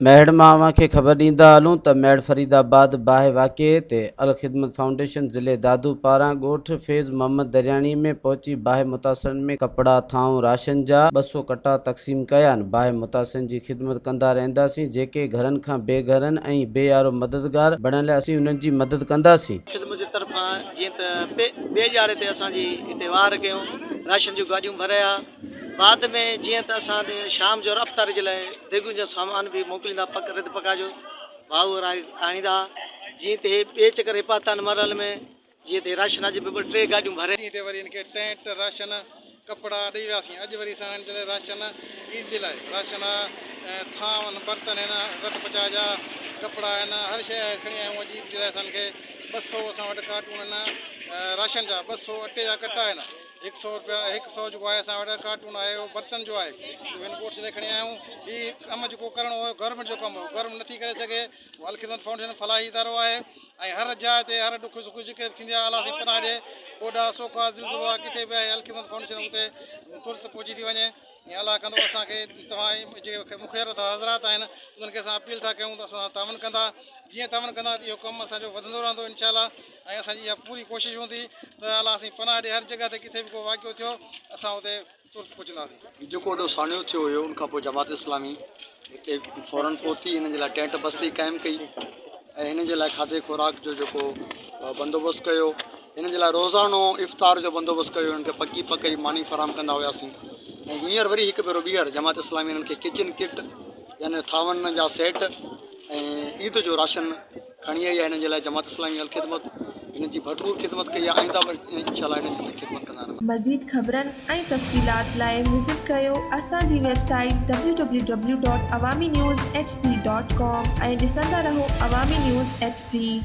मेहड़ मां खे ख़बर ॾींदा हलूं त मेहड़ फरीदाबाद बाहि वाक़िए ते अल ख़िदमत फाउंडेशन ज़िले दादू पारां ॻोठ फैज़ मोहम्मद दरियाणी में पहुची बाहि मुतासिरनि में कपड़ा थाऊं राशन जा 200 कट्टा तक़सीम कया आहिनि। बाहि मुतासिरनि जी ख़िदमत कंदा रहंदासीं। जेके घरनि खां बेघरनि ऐं बेयारो मददगार बणियल असीं उन्हनि जी मदद कंदासीं। ख़िदमत जे तरफ़ां जीअं त ॿिए ॼाड़े ते असांजी हिते वार कयूं, राशन जूं गाॾियूं भराया। बाद में जीअं त असां शाम जो रफ़्तार जे लाइ देगुनि जा सामान बि मोकिलींदा, रिद पका जो भाऊ आणींदा। जीअं त ॿिए चकर हिपातन मरल में जीअं त राशन अॼु बि 2-3 गाॾियूं भरे हिते वरी इनखे टेंट राशन कपिड़ा ॾेई वियासीं। अॼु वरी असां हिन जे लाइ राशन ईद जे लाइ राशन थांव बर्तन आहिनि, रत पचा जा कपिड़ा आहिनि, हर शइ खणी आहियूं। अॼु ईद जे लाइ असांखे 200 असां वटि कार्टून आहिनि राशन जा, 200 अटे जा कट्टा आहिनि, 100 रुपया 100 जेको आहे असां वटि कार्टून आहे उहो बर्तन जो आहे। हिन कोर्ट जे खणी आया आहियूं। हीउ कमु जेको करिणो हुयो गवर्नमेंट जो कमु हो, गवर्नमेंट नथी करे सघे। अल ख़िदमत फाउंडेशन फलाही इदारो आहे ऐं हर जाइ ते हर ॾुख सुख जेके थींदी आहे अलाह साईं पनाह ॾिए। ओॾा सोका ज़िलज़िलो आहे किथे बि आहे, अल ख़िदमत फाउंडेशन उते तुरत पहुची थी वञे ऐं अलाह कंदो असांखे। तव्हां जेके मुखियर हज़रात आहिनि उन्हनि खे असां अपील था कयूं त असां तावन कंदा। जीअं तावन कंदा इहो कमु असांजो वधंदो रहंदो इंशाअल्लाह। ऐं असांजी इहा पूरी कोशिशि हूंदी त अलाह साईं पनाह ॾिए। हर जॻह ते किथे बि को वाक़ियो थियो असां उते तुरत पहुचंदासीं। जेको वॾो साणियो थियो हुयो उनखां पोइ जमात इस्लामी हिते फ़ौरन पहुती, हिन जे लाइ टेंट बस्ती क़ाइमु कई ऐं हिन जे लाइ खाधे खुराक जो जेको बंदोबस्तु कयो। हिन जे लाइ रोज़ानो इफ़्तार जो बंदोबस्तु कयो। हिननि खे पकी पकई मानी फराहम कंदा हुआसीं। ऐं हींअर वरी हिकु भेरो ॿीहर जमात इस्लामी हिननि खे किचन किट यानी थावनि जा सेट ऐं ईद जो राशन खणी आई आहे। हिन जे लाइ जमात इस्लामी अल ख़िदमत हिन जी भरपूर ख़िदमत कई आहे। आईंदा इंशाअल्लाह हिन जी ख़िदमत कंदा रहंदा। मज़ीद ख़बरनि ऐं तफ़सीलात लाइ विज़िट कयो असांजी वेबसाइट www.awamiNewsHD.com ऐं ॾिसंदा रहो अवामी न्यूज़ HD।